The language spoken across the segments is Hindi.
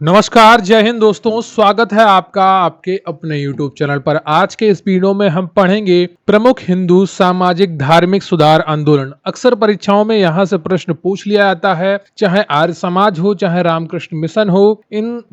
नमस्कार, जय हिंद दोस्तों। स्वागत है आपका आपके अपने YouTube चैनल पर। आज के इस वीडियो में हम पढ़ेंगे प्रमुख हिंदू सामाजिक धार्मिक सुधार आंदोलन। अक्सर परीक्षाओं में यहाँ से प्रश्न पूछ लिया जाता है, चाहे आर्य समाज हो, चाहे रामकृष्ण मिशन हो,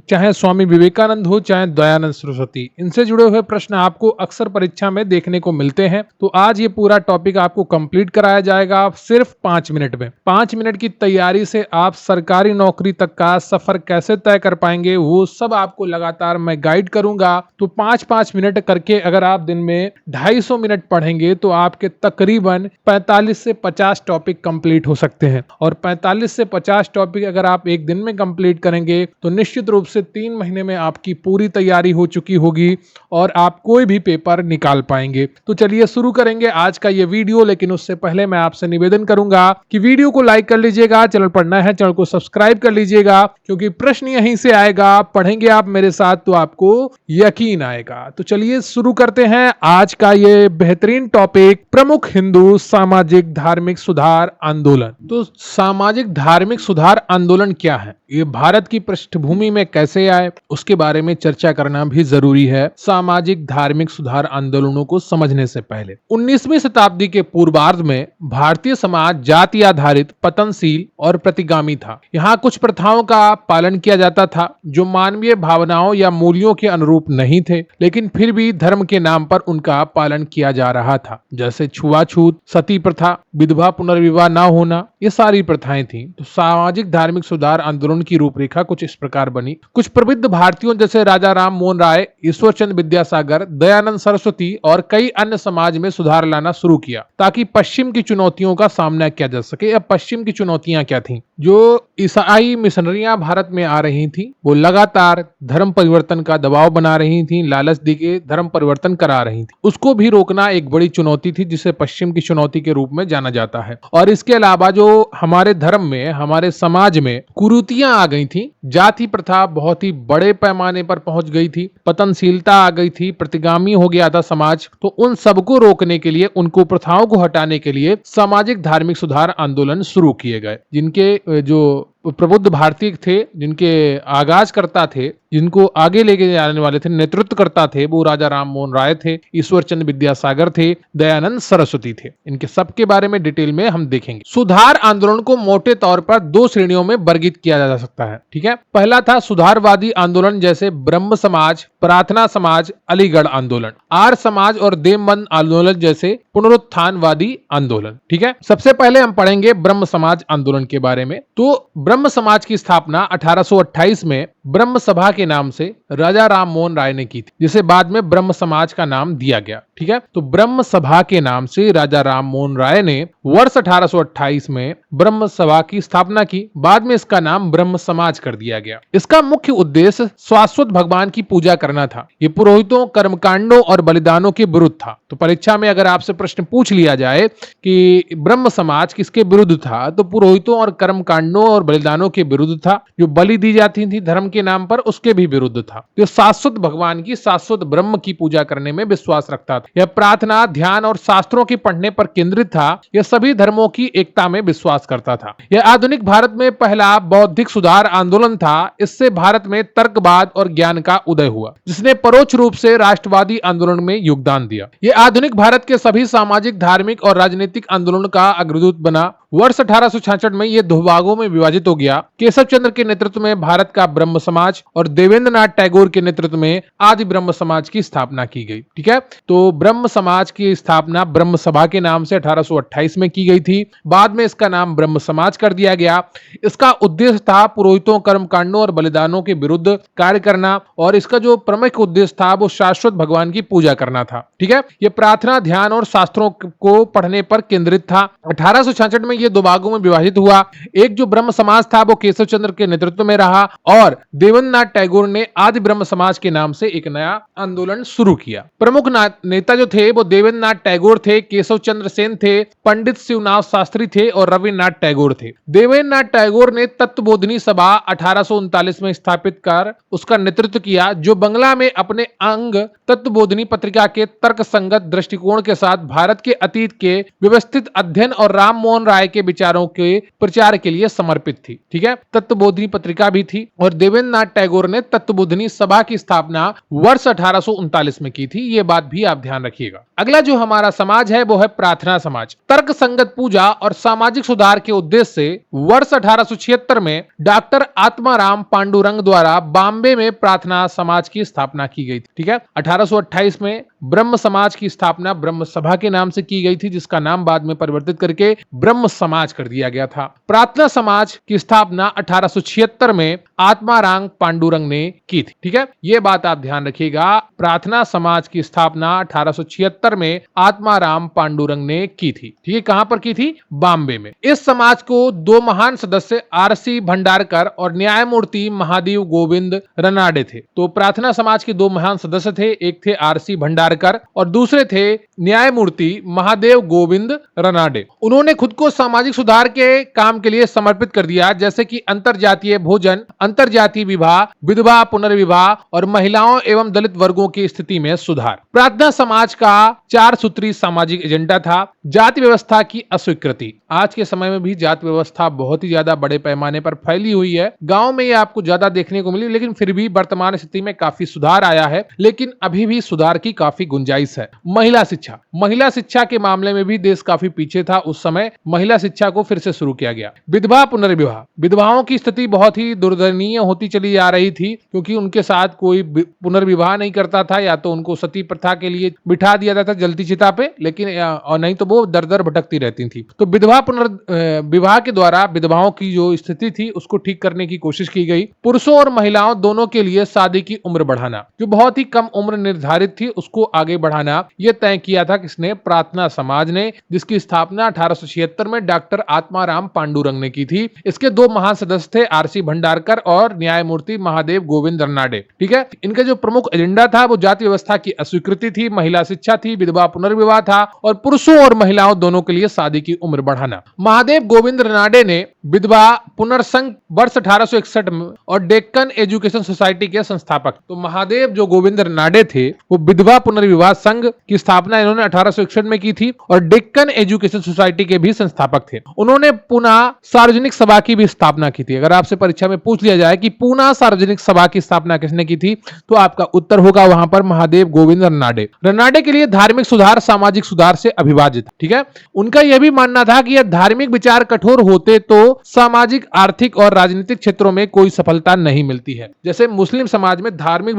चाहे स्वामी विवेकानंद हो, चाहे दयानंद सरस्वती, इनसे जुड़े हुए प्रश्न आपको अक्सर परीक्षा में देखने को मिलते हैं। तो आज ये पूरा टॉपिक आपको कंप्लीट कराया जाएगा सिर्फ 5 मिनट में। 5 मिनट की तैयारी से आप सरकारी नौकरी तक का सफर कैसे तय कर पाएंगे, वो सब आपको लगातार मैं गाइड करूंगा। तो 5-5 मिनट करके अगर आप दिन में 250 मिनट पढ़ेंगे तो आपके तकरीबन 45 से 50 टॉपिक कंप्लीट हो सकते हैं। और 45 से 50 टॉपिक अगर आप एक दिन में कंप्लीट करेंगे तो निश्चित रूप से 3 महीने में आपकी पूरी तैयारी हो चुकी होगी और आप कोई भी पेपर निकाल पाएंगे। तो चलिए शुरू करेंगे आज का ये वीडियो, लेकिन उससे पहले मैं आपसे निवेदन करूंगा कि वीडियो को लाइक कर लीजिएगा, चैनल पर नया है चैनल को सब्सक्राइब कर लीजिएगा, क्योंकि प्रश्न यहीं से आएगा। पढ़ेंगे आप मेरे साथ तो आपको यकीन आएगा। तो चलिए शुरू करते हैं आज का ये बेहतरीन टॉपिक, प्रमुख हिंदू सामाजिक धार्मिक सुधार आंदोलन। तो सामाजिक धार्मिक सुधार आंदोलन क्या है, ये भारत की पृष्ठभूमि में कैसे आए, उसके बारे में चर्चा करना भी जरूरी है सामाजिक धार्मिक सुधार आंदोलनों को समझने से पहले। 19वीं शताब्दी के पूर्वार्ध में भारतीय समाज जाति आधारित, पतनशील और प्रतिगामी था। यहाँ कुछ प्रथाओं का पालन किया जाता था जो मानवीय भावनाओं या मूल्यों के अनुरूप नहीं थे, लेकिन फिर भी धर्म के नाम पर उनका पालन किया जा रहा था, जैसे छुआछूत, सती प्रथा, विधवा पुनर्विवाह न होना, ये सारी प्रथाएं थी। तो सामाजिक धार्मिक सुधार आंदोलन की रूपरेखा कुछ इस प्रकार बनी। कुछ प्रबुद्ध भारतीयों जैसे राजा राम मोहन राय, ईश्वरचंद विद्यासागर, दयानंद सरस्वती और कई अन्य समाज में सुधार लाना शुरू किया ताकि पश्चिम की चुनौतियों का सामना किया जा सके। अब पश्चिम की चुनौतियां क्या थी? जो ईसाई मिशनरियां भारत में आ रही थी, वो लगातार धर्म परिवर्तन का दबाव बना रही थी, लालच देके धर्म परिवर्तन करा रही थी। उसको भी रोकना एक बड़ी चुनौती थी, जिसे पश्चिम की चुनौती के रूप में जाना जाता है। और इसके अलावा जो हमारे धर्म में, हमारे समाज में कुरीतियां आ गई थी, जाति प्रथा बहुत ही बड़े पैमाने पर पहुंच गई थी, पतनशीलता आ गई थी, प्रतिगामी हो गया था समाज। तो उन सबको रोकने के लिए, उनको प्रथाओं को हटाने के लिए सामाजिक धार्मिक सुधार आंदोलन शुरू किए गए। जिनके जो प्रबुद्ध भारतीय थे, जिनके आगाज करता थे, जिनको आगे लेके जाने वाले थे, नेतृत्व करता थे, वो राजा राम मोहन राय थे, ईश्वरचंद विद्यासागर थे, दयानंद सरस्वती थे। इनके सबके बारे में डिटेल में हम देखेंगे। सुधार आंदोलन को मोटे तौर पर 2 श्रेणियों में वर्गीकृत किया जा सकता है, ठीक है। पहला था सुधारवादी आंदोलन, जैसे ब्रह्म समाज, प्रार्थना समाज, अलीगढ़ आंदोलन। आर्य समाज और देवबंद आंदोलन जैसे पुनरुत्थानवादी आंदोलन, ठीक है। सबसे पहले हम पढ़ेंगे ब्रह्म समाज आंदोलन के बारे में। तो ब्रह्म समाज की स्थापना 1828 में ब्रह्म सभा के नाम से राजा राम मोहन राय ने की थी, जिसे बाद में ब्रह्म समाज का नाम दिया गया, ठीक है। तो ब्रह्म सभा के नाम से राजा राम मोहन राय ने वर्ष 1828 में ब्रह्म सभा की स्थापना की। बाद में इसका नाम ब्रह्म समाज कर दिया गया। इसका मुख्य उद्देश्य शाश्वत भगवान की पूजा करना था। ये पुरोहितों, कर्मकांडों और बलिदानों के विरुद्ध था। तो परीक्षा में अगर आपसे प्रश्न पूछ लिया जाए कि ब्रह्म समाज किसके विरुद्ध था, तो पुरोहितों और कर्मकांडों और बलिदानों के विरुद्ध था। जो बलि दी जाती थी धर्म के नाम पर, उसके भी विरुद्ध था। जो शाश्वत भगवान की, शाश्वत ब्रह्म की पूजा करने में विश्वास रखता था। यह प्रार्थना, ध्यान और शास्त्रों के पढ़ने पर केंद्रित था। यह सभी धर्मों की एकता में विश्वास करता था। यह आधुनिक भारत में पहला बौद्धिक सुधार आंदोलन था। इससे भारत में तर्कवाद और ज्ञान का उदय हुआ, जिसने परोक्ष रूप से राष्ट्रवादी आंदोलन में योगदान दिया। यह आधुनिक भारत के सभी सामाजिक, धार्मिक और राजनीतिक आंदोलन का अग्रदूत बना। वर्ष 1866 में यह 2 भागों में विभाजित हो गया। केशव चंद्र के नेतृत्व में भारत का ब्रह्म समाज और देवेंद्रनाथ टैगोर के नेतृत्व में आदि ब्रह्म समाज की स्थापना की गई, ठीक है। तो ब्रह्म समाज की स्थापना ब्रह्म सभा के नाम से 1828 में की गई थी। बाद में इसका नाम ब्रह्म समाज कर दिया गया। इसका उद्देश्य था पुरोहितों, कर्मकांडों और बलिदानों के विरुद्ध कार्य करना, और इसका जो प्रमुख उद्देश्य था वो शाश्वत भगवान की पूजा करना था, ठीक है। यह प्रार्थना, ध्यान और शास्त्रों को पढ़ने पर केंद्रित था। 1866 में ये 2 भागों में विभाजित हुआ। एक जो ब्रह्म समाज था वो केशव चंद्र के नेतृत्व में रहा, और देवेंद्रनाथ टैगोर ने आदि ब्रह्म समाज के नाम से एक नया आंदोलन शुरू किया। प्रमुख नेता जो थे वो देवेंद्रनाथ टैगोर थे, केशव चंद्र सेन थे, पंडित शिवनाथ शास्त्री थे और रविन्द्रनाथ टैगोर थे। देवेंद्रनाथ टैगोर ने तत्वबोधिनी सभा 1839 में स्थापित कर उसका नेतृत्व किया, जो बंगला में अपने अंग तत्वबोधिनी पत्रिका के तर्क संगत दृष्टिकोण के साथ भारत के अतीत के व्यवस्थित अध्ययन और राम मोहन राय के विचारों के प्रचार के लिए समर्पित थी। ठीक है, तत्वबोधिनी पत्रिका भी थी और देवेंद्र रविन्द्रनाथ टैगोर ने तत्वबोधिनी सभा की स्थापना वर्ष 1839 में की थी। ये बात भी आप ध्यान रखिएगा। अगला जो हमारा समाज है वो है प्रार्थना समाज। तर्क संगत पूजा और सामाजिक सुधार के उद्देश्य से वर्ष 1876 में डॉक्टर आत्माराम पांडुरंग द्वारा बॉम्बे में प्रार्थना समाज की स्थापना की गई थी। ठीक है। 1828 में ब्रह्म समाज की स्थापना ब्रह्म सभा के नाम से की गई थी, जिसका नाम बाद में परिवर्तित करके ब्रह्म समाज कर दिया गया था। प्रार्थना समाज की स्थापना 1876 में आत्माराम पांडुरंग ने की थी। ठीक है, यह बात आप ध्यान रखिएगा। प्रार्थना समाज की स्थापना 1876 में आत्माराम पांडुरंग ने की थी। ठीक है, कहां पर की थी? बॉम्बे में। इस समाज को दो महान सदस्य आरसी भंडारकर और न्यायमूर्ति महादेव गोविंद रनाडे थे। तो प्रार्थना समाज के दो महान सदस्य थे, एक थे आरसी भंडारकर और दूसरे थे न्यायमूर्ति महादेव गोविंद रनाडे। उन्होंने खुद को सामाजिक सुधार के काम के लिए समर्पित कर दिया, जैसे कि अंतरजातीय भोजन, अंतरजातीय विवाह, विधवा पुनर्विवाह और महिलाओं एवं दलित वर्गों की स्थिति में सुधार। प्रार्थना समाज का 4 सूत्री सामाजिक एजेंडा था। जाति व्यवस्था की अस्वीकृति। आज के समय में भी जाति व्यवस्था बहुत ही ज्यादा बड़े पैमाने पर फैली हुई है। गांव में ये आपको ज्यादा देखने को मिली, लेकिन फिर भी वर्तमान स्थिति में काफी सुधार आया है, लेकिन अभी भी सुधार की काफी गुंजाइश है। महिला शिक्षा। महिला शिक्षा के मामले में भी देश काफी पीछे था। उस समय महिला शिक्षा को फिर से शुरू किया गया। विधवा पुनर्विवाह। विधवाओं की स्थिति बहुत ही दुर्दयनीय होती चली जा रही थी, क्योंकि उनके साथ कोई पुनर्विवाह नहीं करता था, या तो उनको सती प्रथा के लिए बिठा दिया जाता था जलती चिता पे, लेकिन और नहीं तो वो दर दर भटकती रहती थी। तो विधवा पुनर्विवाह के द्वारा विधवाओं की जो स्थिति थी उसको ठीक करने की कोशिश की गई। पुरुषों और महिलाओं दोनों के लिए शादी की उम्र बढ़ाना, जो बहुत ही कम उम्र निर्धारित थी उसको आगे बढ़ाना, यह तय किया था किसने? प्रार्थना समाज ने, जिसकी स्थापना 1876 में डॉक्टर आत्माराम पांडुरंग ने की थी। इसके दो महान सदस्य थे, आरसी भंडारकर और न्यायमूर्ति महादेव गोविंद रनाडे। ठीक है, इनका जो प्रमुख एजेंडा था वो जाति व्यवस्था की अस्वीकृति थी, महिला शिक्षा थी, विधवा पुनर्विवाह था और पुरुषों और महिलाओं दोनों के लिए शादी की उम्र बढ़ाना। महादेव गोविंद रनाडे ने विधवा पुनर्संघ वर्ष 1861 में और डेक्कन एजुकेशन सोसाइटी के संस्थापक। तो महादेव जो गोविंद रनाडे थे वो विधवा पुनर्विवाह संघ की स्थापना इन्होंने 1861 में की थी और डेक्कन एजुकेशन सोसाइटी के भी संस्थापक थे। उन्होंने पुनः सार्वजनिक सभा की भी स्थापना की थी। अगर आपसे परीक्षा में पूछ लिया जाए कि पुनः सार्वजनिक सभा की स्थापना किसने की थी, तो आपका उत्तर होगा वहां पर महादेव गोविंद रनाडे। रनाडे के लिए धार्मिक सुधार सामाजिक सुधार से अविभाजित। ठीक है, उनका यह भी मानना था कि यह धार्मिक विचार कठोर होते तो सामाजिक, आर्थिक और राजनीतिक क्षेत्रों में कोई सफलता नहीं मिलती है। जैसे मुस्लिम समाज में धार्मिक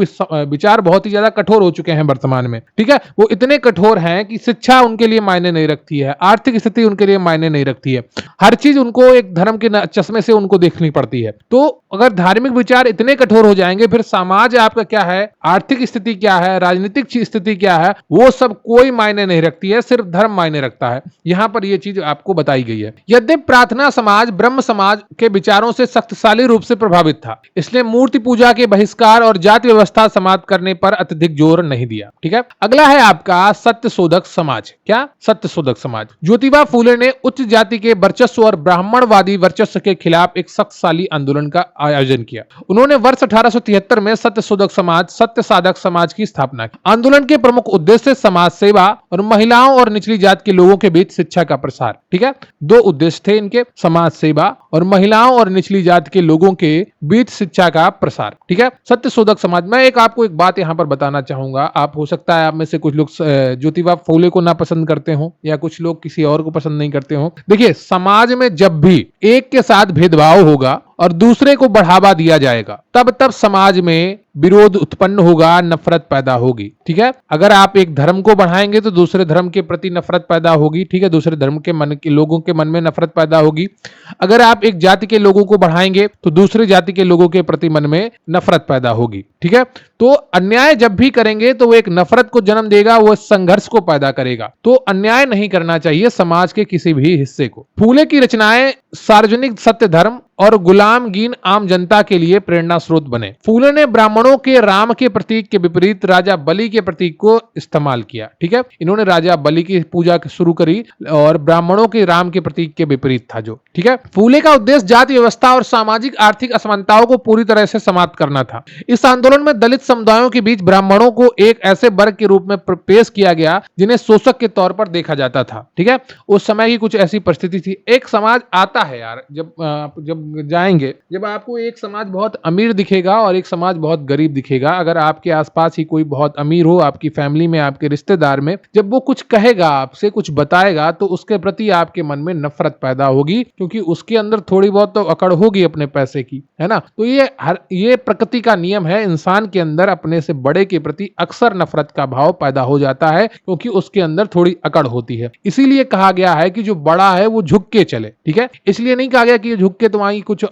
विचार बहुत ही ज्यादा कठोर हो चुके हैं वर्तमान में। ठीक है, वो इतने कठोर हैं कि शिक्षा उनके लिए मायने नहीं रखती है, आर्थिक स्थिति उनके लिए मायने नहीं रखती है, हर चीज उनको एक धर्म के चश्मे से उनको देखनी पड़ती है। तो अगर धार्मिक विचार इतने कठोर हो जाएंगे, फिर समाज आपका क्या है, आर्थिक स्थिति क्या है, राजनीतिक स्थिति क्या है, वो सब कोई मायने नहीं रखती है, सिर्फ धर्म मायने रखता है। यहां पर यह चीज आपको बताई गई है। यद्यपि प्रार्थना समाज ब्रह्म समाज के विचारों से शक्तिशाली रूप से प्रभावित था, इसलिए मूर्ति पूजा के बहिष्कार और जाति व्यवस्था समाप्त करने पर अत्यधिक जोर नहीं दिया। ठीक है, अगला है आपका सत्यशोधक समाज। क्या? सत्यशोधक समाज। ज्योतिबा फूले ने उच्च जाति के वर्चस्व और ब्राह्मणवादी वर्चस्व के खिलाफ एक शक्तिशाली आंदोलन का आयोजन किया। उन्होंने वर्ष 1873 में सत्यशोधक समाज, सत्य साधक समाज की स्थापना की। आंदोलन के प्रमुख उद्देश्य समाज सेवा और महिलाओं और निचली जाति के लोगों के बीच शिक्षा का प्रसार। ठीक है, दो उद्देश्य थे इनके, समाज सेवा और महिलाओं और निचली जाति के लोगों के बीच शिक्षा का प्रसार। ठीक है, सत्यशोधक समाज। मैं आपको एक बात यहां पर बताना चाहूंगा। आप हो सकता है आप में से कुछ लोग ज्योतिबा फूले को ना पसंद करते हो या कुछ लोग किसी और को पसंद नहीं करते हो। देखिए, समाज में जब भी एक के साथ भेदभाव होगा और दूसरे को बढ़ावा दिया जाएगा, तब समाज में विरोध उत्पन्न होगा, नफरत पैदा होगी। ठीक है, अगर आप एक धर्म को बढ़ाएंगे तो दूसरे धर्म के प्रति नफरत पैदा होगी। ठीक है, दूसरे धर्म के लोगों के मन में नफरत पैदा होगी। अगर आप एक जाति के लोगों को बढ़ाएंगे तो दूसरी जाति के लोगों के प्रति मन में नफरत पैदा होगी। ठीक है, तो अन्याय जब भी करेंगे तो वो एक नफरत को जन्म देगा, वो संघर्ष को पैदा करेगा। तो अन्याय नहीं करना चाहिए समाज के किसी भी हिस्से को। फूले की रचनाएं सार्वजनिक सत्य, धर्म और गुलामगीन आम जनता के लिए प्रेरणा स्रोत बने। फूले ने ब्राह्मणों के राम के प्रतीक के विपरीत राजा बलि के प्रतीक को इस्तेमाल किया। ठीक है, इन्होंने राजा बलि की पूजा शुरू करी और ब्राह्मणों के राम के प्रतीक के विपरीत था जो। ठीक है, फूले का उद्देश्य जाति व्यवस्था और सामाजिक आर्थिक असमानताओं को पूरी तरह से समाप्त करना था। इस आंदोलन में दलित समुदायों के बीच ब्राह्मणों को एक ऐसे वर्ग के रूप में पेश किया गया जिन्हें शोषक के तौर पर देखा जाता था। ठीक है, उस समय की कुछ ऐसी परिस्थिति थी। एक समाज आता है यार, जब जाएंगे जब आपको एक समाज बहुत अमीर दिखेगा और एक समाज बहुत गरीब दिखेगा। अगर आपके आसपास ही कोई बहुत अमीर हो, आपकी फैमिली में, आपके रिश्तेदार में, जब वो कुछ कहेगा, आपसे कुछ बताएगा, तो उसके प्रति आपके मन में नफरत पैदा होगी, क्योंकि उसके अंदर थोड़ी बहुत तो अकड़ होगी अपने पैसे की, है ना। तो ये प्रकृति का नियम है, इंसान के अंदर अपने से बड़े के प्रति अक्सर नफरत का भाव पैदा हो जाता है, क्योंकि उसके अंदर थोड़ी अकड़ होती है। इसीलिए कहा गया है कि जो बड़ा है वो झुक के चले, ठीक है। इसलिए नहीं कहा गया कि झुक के तुम्हारी कुछ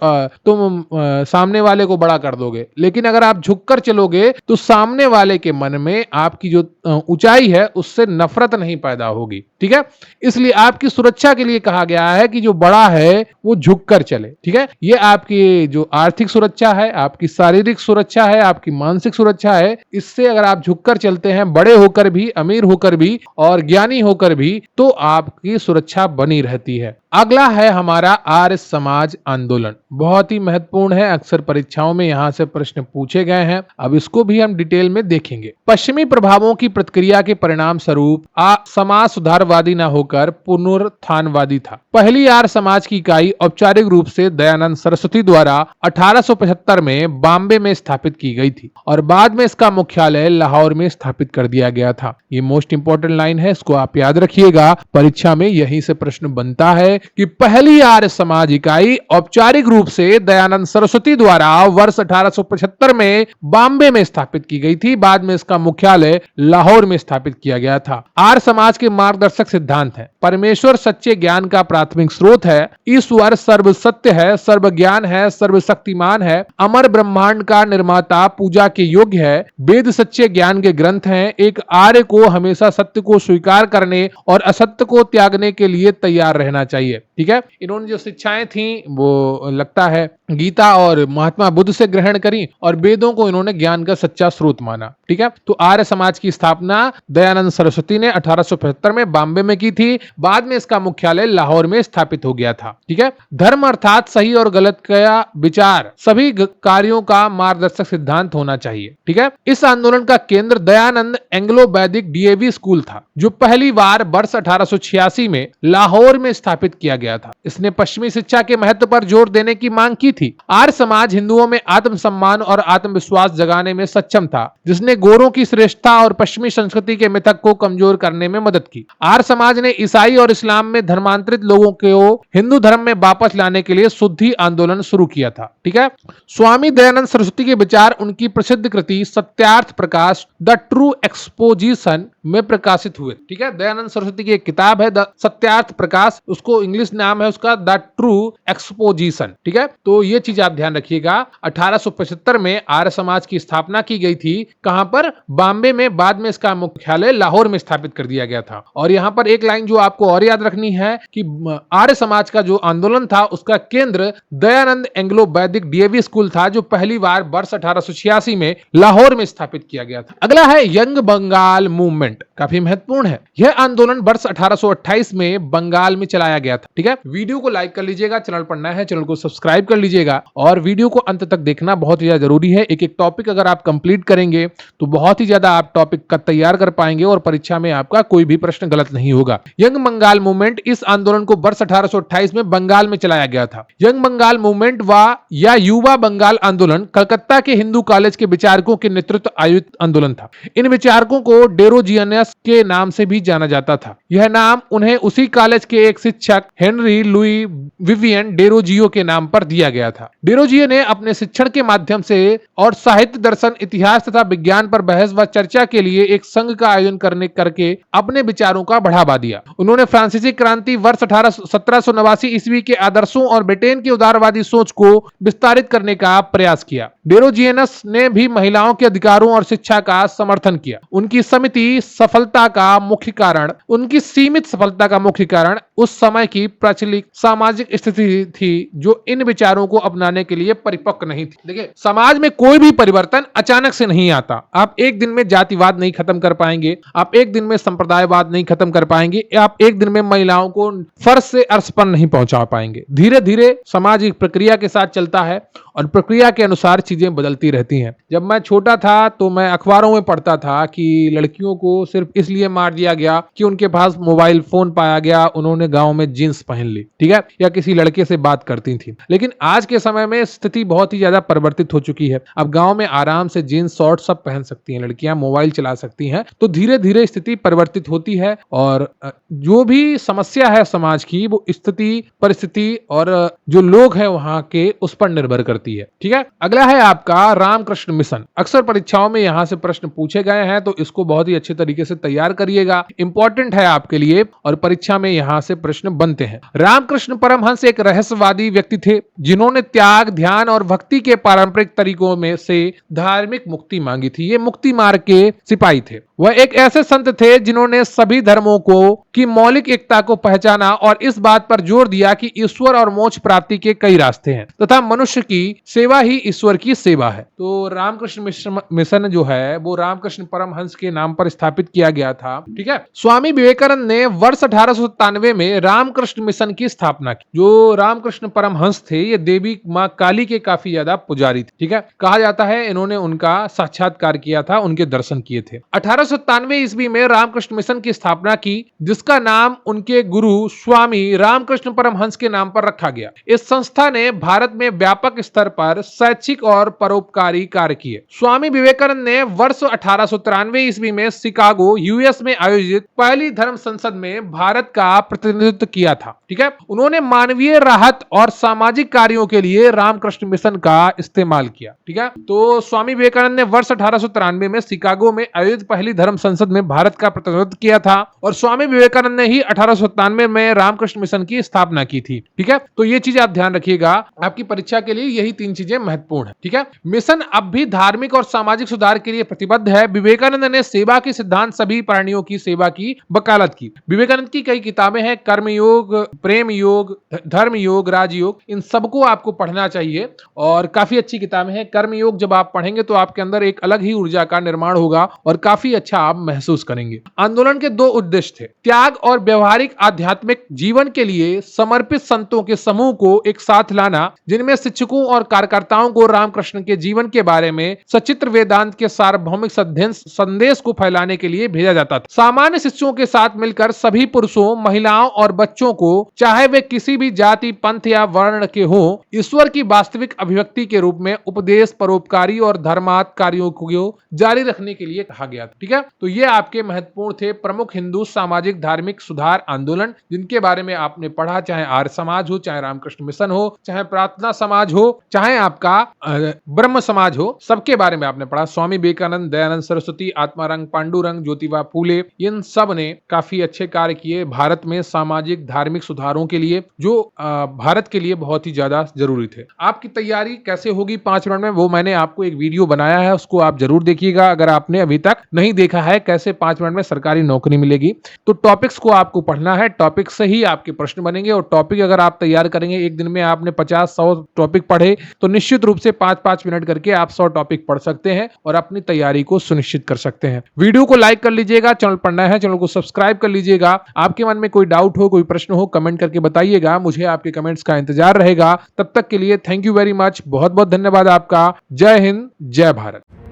तुम सामने वाले को बड़ा कर दोगे, लेकिन अगर आप झुककर चलोगे तो सामने वाले के मन में आपकी जो ऊंचाई है उससे नफरत नहीं पैदा होगी, ठीक है। इसलिए आपकी सुरक्षा के लिए कहा गया है कि जो बड़ा है वो झुककर चले, ठीक है। ये आपकी जो आर्थिक सुरक्षा है, आपकी शारीरिक सुरक्षा है, आपकी मानसिक सुरक्षा है, इससे अगर आप झुककर चलते हैं, बड़े होकर भी, अमीर होकर भी और ज्ञानी होकर भी, तो आपकी सुरक्षा बनी रहती है। अगला है हमारा आर्य समाज आंदोलन। बहुत ही महत्वपूर्ण है, अक्सर परीक्षाओं में यहां से प्रश्न पूछे गए हैं। अब इसको भी हम डिटेल में देखेंगे। पश्चिमी प्रभावों की प्रतिक्रिया के परिणाम स्वरूप समाज सुधारवादी न होकर पुनरुत्थानवादी था। पहली आर्य समाज की इकाई औपचारिक रूप से दयानंद सरस्वती द्वारा 1875 में बॉम्बे में स्थापित की गई थी और बाद में इसका मुख्यालय लाहौर में स्थापित कर दिया गया था। ये मोस्ट इंपोर्टेंट लाइन है, इसको आप याद रखिएगा, परीक्षा में यहीं से प्रश्न बनता है कि पहली आर्य समाज इकाई औपचारिक रूप से दयानंद सरस्वती द्वारा वर्ष 1875 में बॉम्बे में स्थापित की गई थी, बाद में इसका मुख्यालय लाहौर में स्थापित किया गया था। आर्य समाज के मार्गदर्शक सिद्धांत है: परमेश्वर सच्चे ज्ञान का प्राथमिक स्रोत है, ईश्वर सर्व सत्य है, सर्व ज्ञान है, सर्वशक्तिमान है, अमर ब्रह्मांड का निर्माता, पूजा के योग्य है, वेद सच्चे ज्ञान के ग्रंथ हैं, एक आर्य को हमेशा सत्य को स्वीकार करने और असत्य को त्यागने के लिए तैयार रहना चाहिए, ठीक है। इन्होंने जो शिक्षाएं थी वो लगता है गीता और महात्मा बुद्ध से ग्रहण करी और वेदों को इन्होंने ज्ञान का सच्चा स्रोत माना, ठीक है। तो आर्य समाज की स्थापना दयानंद सरस्वती ने 1875 में बॉम्बे में की थी, बाद में इसका मुख्यालय लाहौर में स्थापित हो गया था, ठीक है। धर्म अर्थात सही और गलत का विचार सभी कार्यों का मार्गदर्शक सिद्धांत होना चाहिए, ठीक है। इस आंदोलन का केंद्र दयानंद एंग्लो वैदिक डीएवी स्कूल था, जो पहली बार वर्ष 1886 में लाहौर में स्थापित किया गया था। इसने पश्चिमी शिक्षा के महत्व पर जोर देने की मांग की थी। आर्य समाज हिंदुओं में आत्मसम्मान और आत्मविश्वास जगाने में सक्षम था, जिसने गोरों की श्रेष्ठता और पश्चिमी संस्कृति के मिथक को कमजोर करने में मदद की। आर्य समाज ने ईसाई और इस्लाम में धर्मांतरित लोगों को हिंदू धर्म में वापस लाने के लिए शुद्धि आंदोलन शुरू किया था, ठीक है। स्वामी दयानंद सरस्वती के विचार उनकी प्रसिद्ध कृति Satyarth Prakash the true exposition में प्रकाशित हुए, ठीक है। दयानंद सरस्वती की एक किताब है द सत्यार्थ प्रकाश, उसको इंग्लिश नाम है उसका द ट्रू एक्सपोजिशन, ठीक है। तो ये चीज आप ध्यान रखिएगा। 1875 में आर्य समाज की स्थापना की गई थी, कहां पर? बॉम्बे में, बाद में इसका मुख्यालय लाहौर में स्थापित कर दिया गया था। और यहां पर एक लाइन जो आपको और याद रखनी है कि आर्य समाज का जो आंदोलन था उसका केंद्र दयानंद एंग्लो वैदिक डीएवी स्कूल था, जो पहली बार वर्ष 1886 में लाहौर में स्थापित किया गया था। अगला है यंग बंगाल मूवमेंट, काफी महत्वपूर्ण है। यह आंदोलन वर्ष 1828 में बंगाल में चलाया गया था, ठीक है। वीडियो को लाइक कर लीजिएगा, चैनल पर नया है चैनल को सब्सक्राइब कर लीजिएगा और वीडियो को अंत तक देखना बहुत ही ज्यादा जरूरी है। एक एक टॉपिक अगर आप कंप्लीट करेंगे तो बहुत ही ज्यादा आप टॉपिक का तैयार कर पाएंगे और परीक्षा में आपका कोई भी प्रश्न गलत नहीं होगा। यंग बंगाल मूवमेंट, इस आंदोलन को वर्ष 1828 में बंगाल में चलाया गया था। यंग बंगाल मूवमेंट या युवा बंगाल आंदोलन कलकत्ता के हिंदू कॉलेज के विचारकों के नेतृत्व आयोजित आंदोलन था। इन विचारकों को डेरोजियनस के नाम से भी जाना जाता था। यह नाम उन्हें उसी कॉलेज के एक शिक्षक हेनरी लुई विवियन डेरोजियो के नाम पर दिया गया था। डेरोजियो ने अपने शिक्षण के माध्यम से और साहित्य, दर्शन, इतिहास तथा विज्ञान पर बहस व चर्चा के लिए एक संघ का आयोजन करके अपने विचारों का बढ़ावा दिया। उन्होंने फ्रांसीसी क्रांति वर्ष 1789 ईस्वी के आदर्शों और ब्रिटेन की उदारवादी सोच को विस्तारित करने का प्रयास किया। डेरोजियनस ने भी महिलाओं के अधिकारों और शिक्षा का समर्थन किया। उनकी सीमित सफलता का मुख्य कारण उस समय की प्रचलित सामाजिक स्थिति थी, जो इन विचारों को अपनाने के लिए परिपक्व नहीं थी। देखिए, समाज में कोई भी परिवर्तन अचानक से नहीं आता। आप एक दिन में जातिवाद नहीं खत्म कर पाएंगे, आप एक दिन में संप्रदायवाद नहीं खत्म कर पाएंगे, आप एक दिन में महिलाओं को फर्श से अर्श पर नहीं पहुंचा पाएंगे। धीरे धीरे समाज एक प्रक्रिया के साथ चलता है और प्रक्रिया के अनुसार चीजें बदलती रहती हैं। जब मैं छोटा था तो मैं अखबारों में पढ़ता था कि लड़कियों को सिर्फ इसलिए मार दिया गया कि उनके पास मोबाइल फोन पाया गया, उन्होंने अपने गांव में जीन्स पहन ली, ठीक है, या किसी लड़के से बात करती थी। लेकिन आज के समय में स्थिति बहुत ही ज्यादा परिवर्तित हो चुकी है। अब गांव में आराम से जीन्स शॉर्ट सब पहन सकती हैं लड़कियां, मोबाइल चला सकती हैं। तो धीरे धीरे स्थिति परिवर्तित होती है और जो भी समस्या है समाज की वो स्थिति, परिस्थिति और जो लोग हैं वहां के उस पर निर्भर करती है, ठीक है। अगला है आपका रामकृष्ण मिशन। अक्सर परीक्षाओं में यहां से प्रश्न पूछे गए हैं, तो इसको बहुत ही अच्छे तरीके से तैयार करिएगा, इंपॉर्टेंट है आपके लिए और परीक्षा में यहां से प्रश्न बनते हैं। रामकृष्ण परमहंस एक रहस्यवादी व्यक्ति थे जिन्होंने त्याग, ध्यान और भक्ति के पारंपरिक तरीकों में से धार्मिक मुक्ति मांगी थी। ये मुक्ति मार्ग के सिपाही थे। वह एक ऐसे संत थे जिन्होंने सभी धर्मों को की मौलिक एकता को पहचाना और इस बात पर जोर दिया कि ईश्वर और मोक्ष प्राप्ति के कई रास्ते हैं तथा मनुष्य की सेवा ही ईश्वर की सेवा है। तो रामकृष्ण मिशन जो है वो रामकृष्ण परमहंस के नाम पर स्थापित किया गया था, ठीक है। स्वामी विवेकानंद ने वर्ष 1897 में रामकृष्ण मिशन की स्थापना की। जो रामकृष्ण परमहंस थे ये देवी मां काली के काफी ज्यादा पुजारी थे, ठीक है। कहा जाता है इन्होंने उनका साक्षात्कार किया था, उनके दर्शन किए थे। 1897 ईस्वी में रामकृष्ण मिशन की स्थापना की जिसका नाम उनके गुरु स्वामी रामकृष्ण परमहंस के नाम पर रखा गया। इस संस्था ने भारत में व्यापक स्तर पर शैक्षिक और परोपकारी कार्य किए। स्वामी विवेकानंद ने वर्ष 1893 ईस्वी में शिकागो यूएस में आयोजित पहली धर्म संसद में भारत का प्रतिनिधित्व किया था, ठीक है। उन्होंने मानवीय राहत और सामाजिक कार्यों के लिए रामकृष्ण मिशन का इस्तेमाल किया, ठीक है। तो स्वामी विवेकानंद ने वर्ष 1893 में शिकागो में आयोजित पहली धर्म संसद में भारत का प्रतिनिधित्व किया था और स्वामी विवेकानंद ने ही 1897 में रामकृष्ण मिशन की स्थापना की थी, ठीक है। तो ये चीज आप ध्यान रखिएगा, आपकी परीक्षा के लिए यही 3 चीजें महत्वपूर्ण है, ठीक है। मिशन अब भी धार्मिक और सामाजिक सुधार के लिए प्रतिबद्ध है। विवेकानंद ने सेवा के सिद्धांत, सभी प्राणियों की सेवा की वकालत की। विवेकानंद की कई किताबें हैं, कर्म योग, प्रेम योग, धर्म योग, राजयोग, इन सबको आपको पढ़ना चाहिए और काफी अच्छी किताबें हैं। कर्म योग जब आप पढ़ेंगे तो आपके अंदर एक अलग ही ऊर्जा का निर्माण होगा और काफी अच्छा आप महसूस करेंगे। आंदोलन के 2 उद्देश्य थे, त्याग और व्यवहारिक आध्यात्मिक जीवन के लिए समर्पित संतों के समूह को एक साथ लाना जिनमें शिक्षकों और कार्यकर्ताओं को रामकृष्ण के जीवन के बारे में सचित्र वेदांत के सार्वभौमिक संदेश को फैलाने के लिए भेजा जाता था। सामान्य शिष्यों के साथ मिलकर सभी पुरुषों, महिलाओं और बच्चों को, चाहे वे किसी भी जाति, पंथ या वर्ण के हो, ईश्वर की वास्तविक अभिव्यक्ति के रूप में उपदेश, परोपकारी और धर्मार्थ कार्यों को जारी रखने के लिए कहा गया, ठीक है। तो ये आपके महत्वपूर्ण थे प्रमुख हिंदू सामाजिक धार्मिक सुधार आंदोलन जिनके बारे में आपने पढ़ा, चाहे आर्य समाज हो, चाहे रामकृष्ण मिशन हो, चाहे प्रार्थना समाज हो, चाहे आपका ब्रह्म समाज हो, सबके बारे में आपने पढ़ा। स्वामी विवेकानंद, दयानंद सरस्वती, आत्मारंग, पांडुरंग, ज्योतिबा फूले, इन सब ने काफी अच्छे कार्य किए भारत में सामाजिक धार्मिक सुधारों के लिए जो भारत के लिए बहुत ही ज्यादा जरूरी थे। आपकी तैयारी कैसे होगी 5 मिनट में, वो मैंने आपको एक वीडियो बनाया है, उसको आप जरूर देखिएगा। अगर आपने अभी तक नहीं देखा है कैसे 5 मिनट में सरकारी नौकरी मिलेगी, तो टॉपिक्स को आपको पढ़ना है, टॉपिक से ही आपके प्रश्न बनेंगे और टॉपिक अगर आप तैयार करेंगे, एक दिन में आपने 50-100 टॉपिक पढ़े तो निश्चित रूप से 5-5 मिनट करके आप 100 टॉपिक पढ़ सकते हैं और अपनी तैयारी को सुनिश्चित कर सकते हैं। वीडियो को लाइक कर लीजिएगा, चैनल पर नया है चैनल को सब्सक्राइब कर लीजिएगा। आपके मन में कोई डाउट हो, कोई प्रश्न हो, कमेंट करके बताइएगा, मुझे आपके कमेंट्स का इंतजार रहेगा। तब तक के लिए थैंक यू वेरी मच, बहुत बहुत धन्यवाद आपका। जय हिंद, जय भारत।